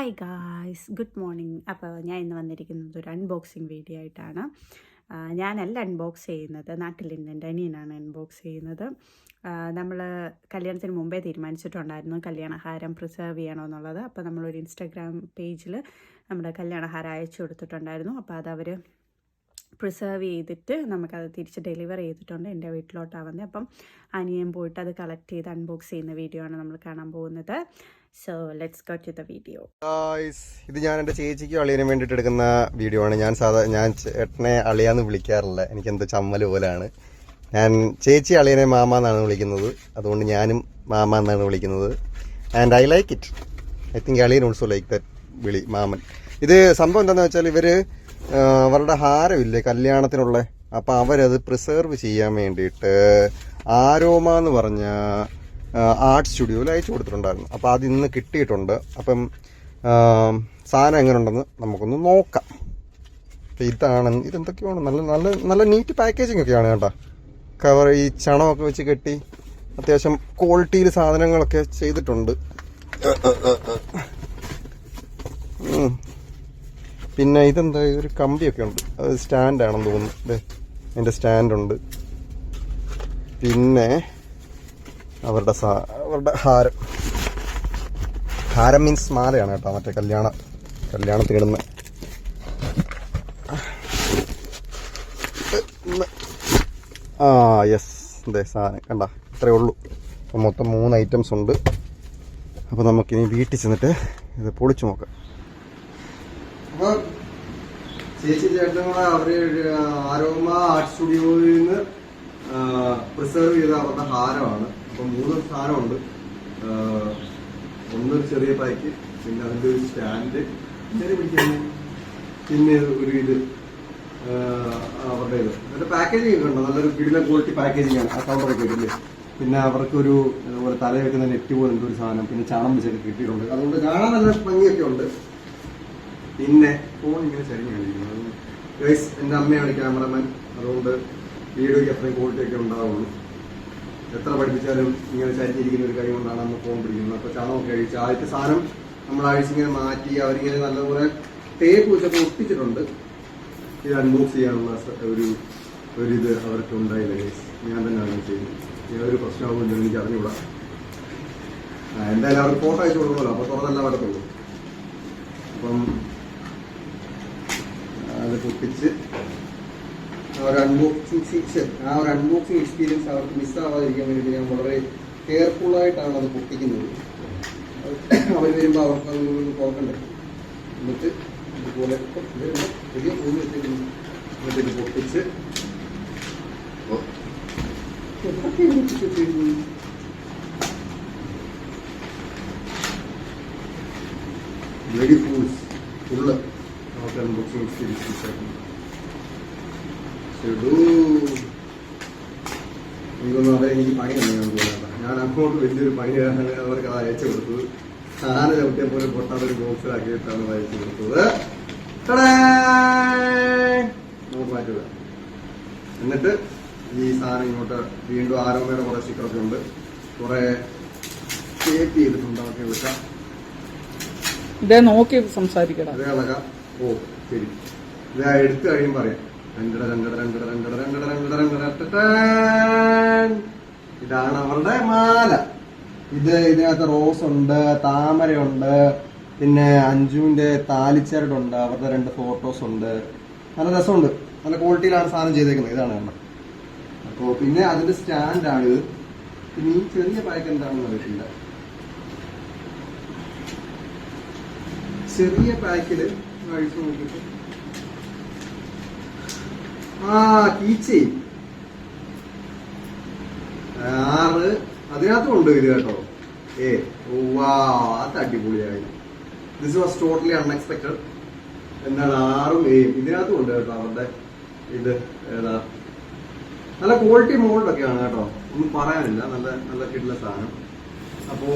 Hi guys, good morning. അപ്പോൾ ഞാൻ ഇന്ന് വന്നിരിക്കുന്നത് ഒരു അൺബോക്സിങ് വീഡിയോ ആയിട്ടാണ്. ഞാനല്ല അൺബോക്സ് ചെയ്യുന്നത്, നാട്ടിലിൻ്റെ എൻ്റെ അനിയനാണ് അൺബോക്സ് ചെയ്യുന്നത്. നമ്മൾ കല്യാണത്തിന് മുമ്പേ തീരുമാനിച്ചിട്ടുണ്ടായിരുന്നു കല്യാണഹാരം പ്രിസർവ് ചെയ്യണമെന്നുള്ളത്. അപ്പോൾ നമ്മളൊരു ഇൻസ്റ്റാഗ്രാം പേജിൽ നമ്മുടെ കല്യാണഹാരം അയച്ചു കൊടുത്തിട്ടുണ്ടായിരുന്നു. അപ്പോൾ അതവർ പ്രിസർവ് ചെയ്തിട്ട് നമുക്കത് തിരിച്ച് ഡെലിവർ ചെയ്തിട്ടുണ്ട്. എൻ്റെ വീട്ടിലോട്ടാണ് വന്നത്. അപ്പം അനിയൻ പോയിട്ട് അത് കളക്ട് ചെയ്ത് അൺബോക്സ് ചെയ്യുന്ന വീഡിയോ ആണ് നമ്മൾ കാണാൻ പോകുന്നത്. So let's go to the video. ഇത് ഞാൻ എൻ്റെ ചേച്ചിക്കും അളിയനും വേണ്ടിയിട്ട് എടുക്കുന്ന വീഡിയോ ആണ്. ഞാൻ ചേട്ടനെ അളിയാന്ന് വിളിക്കാറില്ല, എനിക്കെന്തോ ചമ്മൽ പോലെയാണ്. ഞാൻ ചേച്ചി അളിയനെ മാമ എന്നാണ് വിളിക്കുന്നത്, അതുകൊണ്ട് ഞാനും മാമ എന്നാണ് വിളിക്കുന്നത്. And I like it. I think അളിയൻ ഓൾസോ ലൈക്ക് ദറ്റ് വിളി മാമൻ. ഇത് സംഭവം എന്താണെന്ന് വെച്ചാൽ ഇവർ അവരുടെ ഹാരമില്ലേ കല്യാണത്തിനുള്ള, അപ്പം അവരത് പ്രിസർവ് ചെയ്യാൻ വേണ്ടിയിട്ട് ആരോമ എന്ന് പറഞ്ഞ ആർട്ട് സ്റ്റുഡിയോയിൽ അയച്ചു കൊടുത്തിട്ടുണ്ടായിരുന്നു. അപ്പോൾ അത് ഇന്ന് കിട്ടിയിട്ടുണ്ട്. അപ്പം സാധനം എങ്ങനെ ഉണ്ടെന്ന് നമുക്കൊന്ന് നോക്കാം. അപ്പം ഇതെന്തൊക്കെയാണ് നല്ല നല്ല നല്ല നീറ്റ് പാക്കേജിങ് ഒക്കെയാണ് കേട്ടോ. കവർ ഈ ചണമൊക്കെ വെച്ച് കെട്ടി അത്യാവശ്യം ക്വാളിറ്റിയിൽ സാധനങ്ങളൊക്കെ ചെയ്തിട്ടുണ്ട്. പിന്നെ ഇതെന്താ, ഒരു കമ്പിയൊക്കെ ഉണ്ട്, അത് സ്റ്റാൻഡാണെന്ന് തോന്നുന്നു. അതെ, അതിൻ്റെ സ്റ്റാൻഡുണ്ട്. പിന്നെ അവരുടെ ഹാരം മീൻസ് മാലയാണ് കേട്ടോ, മറ്റേ കല്യാണത്തിന് ഇടുന്ന. യെസ്, അതെ സാധനം കണ്ട, ഇത്രയേ ഉള്ളൂ. മൊത്തം 3 ഐറ്റംസ് ഉണ്ട്. അപ്പോൾ നമുക്കിനി വീട്ടിൽ ചെന്നിട്ട് ഇത് പൊളിച്ചു നോക്കാം. അപ്പോൾ ചേച്ചി ചേട്ടങ്ങളെ അവർ ആരോമ ആർട്ട് സ്റ്റുഡിയോയിൽ നിന്ന് പ്രിസർവ് ചെയ്ത അവരുടെ ഹാരമാണ്. അപ്പം 3 സാധനമുണ്ട്. ഒന്നൊരു ചെറിയ പാക്ക്, പിന്നെ അതിൻ്റെ ഒരു സ്റ്റാൻഡ് ചെറിയ പിടിക്കുന്നു, പിന്നെ ഒരു ഇത് അവരുടെ അതിൻ്റെ പാക്കേജിങ് ഒക്കെ ഉണ്ട്. നല്ലൊരു കിടിലൻ ക്വാളിറ്റി പാക്കേജിങ് ആണ്. ആ കൗണ്ടറൊക്കെ ഇട്ടില്ലേ. പിന്നെ അവർക്കൊരു അതുപോലെ തല വെക്കുന്ന നെറ്റ് പോലെ ഒരു സാധനം, പിന്നെ ചണം വെച്ചൊക്കെ കിട്ടിയിട്ടുണ്ട്. അതുകൊണ്ട് കാണാൻ നല്ല ഭംഗിയൊക്കെ ഉണ്ട്. പിന്നെ ഫോൺ ഇങ്ങനെ ചരിഞ്ഞ് കാണിക്കുന്നത് ഗൈസ്, എൻ്റെ അമ്മയാണ് ക്യാമറമാൻ, അതുകൊണ്ട് വീഡിയോയ്ക്ക് അത്രയും ക്വാളിറ്റി ഒക്കെ ഉണ്ടാവുള്ളൂ. എത്ര പഠിപ്പിച്ചാലും ഇങ്ങനെ ചരിഞ്ഞിരിക്കുന്ന ഒരു കൈ കൊണ്ടാണ് നമ്മൾ ഫോൺ പിടിക്കുന്നത്. അപ്പോൾ ചണമൊക്കെ അഴിച്ച് ആദ്യത്തെ സാധനം നമ്മൾ അഴിച്ചിങ്ങനെ മാറ്റി അവരിങ്ങനെ നല്ലപോലെ ടേപ്പ് വെച്ചൊക്കെ ഒട്ടിച്ചിട്ടുണ്ട്. ഇത് അൺബോക്സ് ചെയ്യാനുള്ള ഇത് അവർക്ക് ഉണ്ടായില്ല ഗൈസ്. ഞാൻ തന്നെയാണ് ചെയ്യുന്നത്. ഏതൊരു പ്രശ്നമാകുമ്പോൾ എനിക്ക് അറിഞ്ഞുകൂടാ. എന്തായാലും അവർക്ക് ഫോട്ടോ അയച്ചു കൊടുക്കണമല്ലോ, അപ്പോൾ തുറന്നല്ല പറ്റത്തുള്ളൂ. അപ്പം അത് പൊട്ടിച്ച് ഒരു അൺബോക്സിങ് എക്സ്പീരിയൻസ് അവർക്ക് മിസ്സാവാതിരിക്കാൻ വേണ്ടി ഞാൻ വളരെ കെയർഫുള്ളായിട്ടാണ് അത് പൊട്ടിക്കുന്നത്. അവർ വരുമ്പോൾ അവർക്ക് അതൊന്ന് പോക്കണ്ടേ. എന്നിട്ട് ഇതുപോലെ വലിയ പൂന്ന് വെച്ചിരിക്കുന്നു. എന്നിട്ട് ഇത് പൊട്ടിച്ച് വെരി ഫുള്ള് നമുക്ക് അൺബോക്സിങ് എക്സ്പീരിയൻസ് ആയിരുന്നു. എനിക്കൊന്നും അറിയാം, എനിക്ക് പണി തന്നെയാണ് തോന്നുന്നത്. ഞാൻ അങ്ങോട്ട് വലിയൊരു പണിയാണ് അവർക്ക് അത് അയച്ചു കൊടുത്തത്. സാധനം ചവിട്ടിയെ പോലെ പൊട്ടാതൊരു ബോക്സിലാക്കിയിട്ടാണ് അത് അയച്ചു കൊടുത്തത്. നമുക്ക് മാറ്റുക. എന്നിട്ട് ഈ സാധനം ഇങ്ങോട്ട് വീണ്ടും ആരോമയുടെ കുറെ സ്റ്റിക്കറൊക്കെ ഉണ്ട്, കുറെ ടേപ്പ് ചെയ്തിട്ടുണ്ട്. അതൊക്കെ വിളിക്കാം, ഇതേ നോക്കി സംസാരിക്കണം. അതേ അളക്കാം. ഓ ശരി, ഇത് എടുത്തു കഴിയുമ്പോൾ പറയാം. ഇതാണ് അവരുടെ മാല. ഇതിനകത്ത് റോസ് ഉണ്ട്, താമരയുണ്ട്, പിന്നെ അഞ്ജുവിന്റെ താലിച്ചരടുണ്ട്, അവരുടെ 2 ഫോട്ടോസ് ഉണ്ട്. നല്ല രസമുണ്ട്, നല്ല ക്വാളിറ്റിയിലാണ് സാധനം ചെയ്തേക്കുന്നത്. ഇതാണ് കണ്ടത്. അപ്പോൾ പിന്നെ അതിന്റെ സ്റ്റാൻഡാണിത്. പിന്നെ ഈ ചെറിയ പാക്ക് എന്താണെന്ന് അറിയില്ല. ചെറിയ പാക്കില് കഴിച്ചു നോക്കിയിട്ട് കീച്ചെയിൻ 6 അതിനകത്തും ഉണ്ട് ഇത് കേട്ടോ. അത് അടിപൊളിയായി. This was totally unexpected. എന്താണ് 6ഉം 7ഉം ഇതിനകത്തും ഉണ്ട് കേട്ടോ. അവരുടെ ഇത് ഏതാ നല്ല ക്വാളിറ്റി മോൾഡൊക്കെയാണ് കേട്ടോ, ഒന്നും പറയാനില്ല. നല്ല നല്ല കിട്ടുന്ന സാധനം. അപ്പോ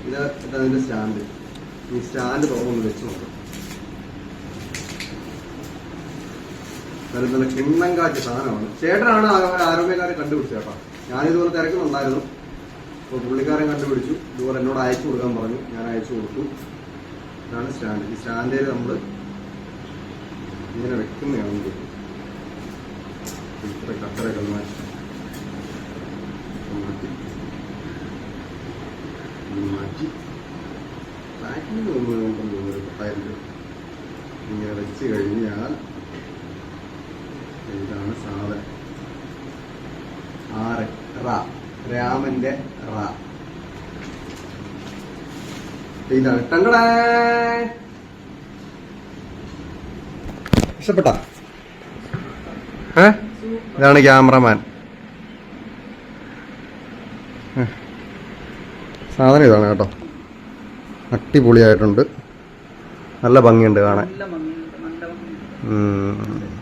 ഇതിന്റെ സ്റ്റാൻഡ്, ഈ സ്റ്റാൻഡ് തുറന്നൊന്ന് വെച്ച് നോക്കാം. നല്ല കിണ്ണം കാറ്റ് സാധനമാണ്. ചേട്ടനാണ് ആരോഗ്യക്കാരെ കണ്ടുപിടിച്ചത് കേട്ടോ. ഞാനിതുപോലെ തിരക്കുന്നുണ്ടായിരുന്നു. അപ്പോൾ പുള്ളിക്കാരൻ കണ്ടുപിടിച്ചു. ഇതുപോലെ എന്നോട് അയച്ചു കൊടുക്കാൻ പറഞ്ഞു. ഞാൻ അയച്ചു കൊടുത്തു. ഇതാണ് സ്റ്റാൻഡ്. ഈ സ്റ്റാൻഡിൽ നമ്മൾ ഇങ്ങനെ വെക്കുന്നതാണ്. ഇത്ര കട്ടറൊക്കെ മാറ്റി പാക്കിങ് തോന്നുന്നു. പത്തായിരം ഇങ്ങനെ വെച്ച് കഴിഞ്ഞാൽ ഇതാണ് സാധനം. രാമന്റെ റ ഇതാണ്. കണ്ടടാ, ഇഷ്ടപ്പെട്ട? ഇതാണ് ക്യാമറമാൻ. സാധനം ഇതാണ് കേട്ടോ. അടിപൊളിയായിട്ടുണ്ട്. നല്ല ഭംഗിയുണ്ട് കാണാൻ. നല്ല ഭംഗിയുണ്ട്, നല്ല ഭംഗിയുണ്ട്.